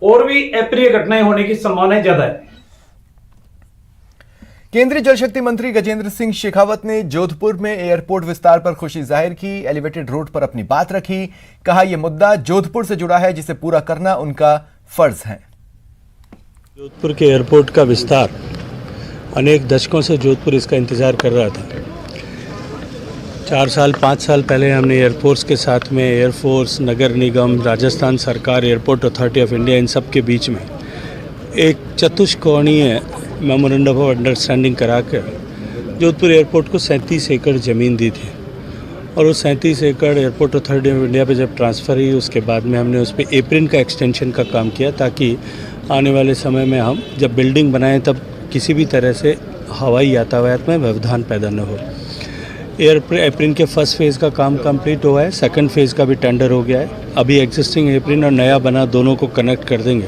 और भी अप्रिय घटनाएं होने की संभावना ज्यादा है। केंद्रीय जल शक्ति मंत्री गजेंद्र सिंह शेखावत ने जोधपुर में एयरपोर्ट विस्तार पर खुशी जाहिर की। एलिवेटेड रोड पर अपनी बात रखी। कहा यह मुद्दा जोधपुर से जुड़ा है, जिसे पूरा करना उनका फर्ज है। जोधपुर के एयरपोर्ट का विस्तार अनेक दशकों से जोधपुर इसका इंतज़ार कर रहा था। 4 साल 5 साल पहले हमने एयरफोर्स के साथ में एयरफोर्स, नगर निगम, राजस्थान सरकार, एयरपोर्ट अथॉरिटी ऑफ इंडिया, इन सब के बीच में एक चतुष्कोणीय मेमोरेंडम ऑफ अंडरस्टैंडिंग करा कर जोधपुर एयरपोर्ट को 37 एकड़ ज़मीन दी थी। और उस 37 एकड़ एयरपोर्ट अथॉरिटी ऑफ इंडिया पे जब ट्रांसफ़र हुई, उसके बाद में हमने उस पर एप्रिन का एक्सटेंशन का काम किया, ताकि आने वाले समय में हम जब बिल्डिंग बनाएं तब किसी भी तरह से हवाई यातायात में व्यवधान पैदा न हो। एप्रिन के फर्स्ट फेज़ का काम कंप्लीट हुआ है, सेकंड फेज़ का भी टेंडर हो गया है। अभी एग्जिस्टिंग एप्रिन और नया बना दोनों को कनेक्ट कर देंगे।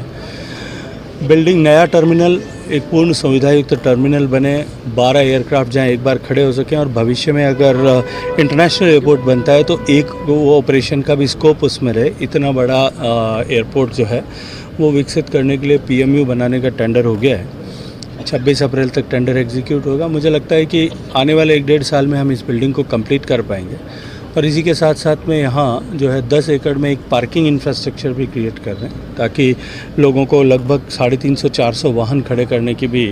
बिल्डिंग नया टर्मिनल एक पूर्ण सुविधायुक्त टर्मिनल बने, 12 एयरक्राफ्ट जहाँ एक बार खड़े हो सकें, और भविष्य में अगर इंटरनेशनल एयरपोर्ट बनता है तो एक वो ऑपरेशन का भी स्कोप उसमें रहे। इतना बड़ा एयरपोर्ट जो है वो विकसित करने के लिए PMU बनाने का टेंडर हो गया है। 26 अप्रैल तक टेंडर एग्जीक्यूट होगा। मुझे लगता है कि आने वाले 1-1.5 साल में हम इस बिल्डिंग को कंप्लीट कर पाएंगे। और इसी के साथ साथ में यहाँ जो है 10 एकड़ में एक पार्किंग इंफ्रास्ट्रक्चर भी क्रिएट कर रहे हैं, ताकि लोगों को लगभग 350-400 वाहन खड़े करने की भी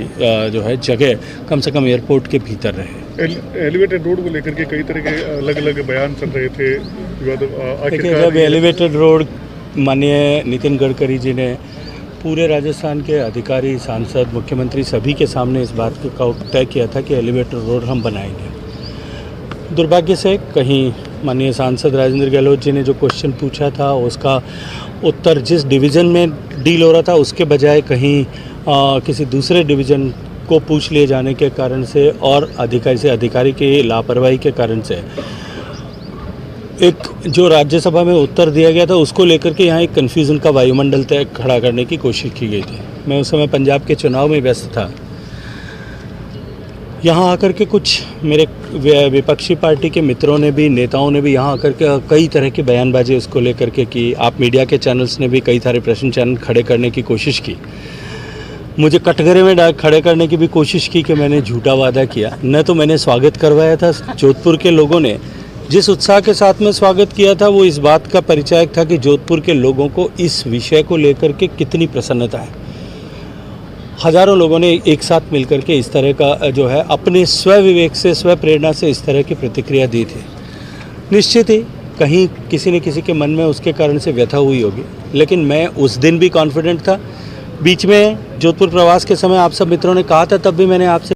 जो है जगह कम से कम एयरपोर्ट के भीतर रहे। एलिवेटेड रोड को लेकर के कई तरह के अलग अलग बयान चल रहे थे। देखिए, जब एलिवेटेड रोड माननीय नितिन गडकरी जी ने पूरे राजस्थान के अधिकारी, सांसद, मुख्यमंत्री सभी के सामने इस बात का तय किया था कि एलिवेटेड रोड हम बनाएंगे। दुर्भाग्य से कहीं माननीय सांसद राजेंद्र गहलोत जी ने जो क्वेश्चन पूछा था उसका उत्तर जिस डिवीज़न में डील हो रहा था उसके बजाय कहीं किसी दूसरे डिवीज़न को पूछ लिए जाने के कारण से और अधिकारी की लापरवाही के कारण से एक जो राज्यसभा में उत्तर दिया गया था उसको लेकर के यहाँ एक कन्फ्यूज़न का वायुमंडल तय खड़ा करने की कोशिश की गई थी। मैं उस समय पंजाब के चुनाव में व्यस्त था। यहाँ आकर के कुछ मेरे विपक्षी पार्टी के मित्रों ने भी, नेताओं ने भी यहाँ आकर के कई तरह की बयानबाजी उसको लेकर के की। आप मीडिया के चैनल्स ने भी कई सारे प्रश्न चैनल खड़े करने की कोशिश की। मुझे कटघरे में खड़े करने की भी कोशिश की कि मैंने झूठा वादा किया। न तो मैंने स्वागत करवाया था, जोधपुर के लोगों ने जिस उत्साह के साथ में स्वागत किया था वो इस बात का परिचायक था कि जोधपुर के लोगों को इस विषय को लेकर के कितनी प्रसन्नता है। हजारों लोगों ने एक साथ मिलकर के इस तरह का जो है अपने स्व विवेक से, स्व प्रेरणा से इस तरह की प्रतिक्रिया दी थी। निश्चित ही कहीं किसी न किसी के मन में उसके कारण से व्यथा हुई होगी, लेकिन मैं उस दिन भी कॉन्फिडेंट था। बीच में जोधपुर प्रवास के समय आप सब मित्रों ने कहा था, तब भी मैंने आपसे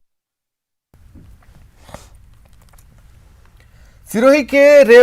सिरोही के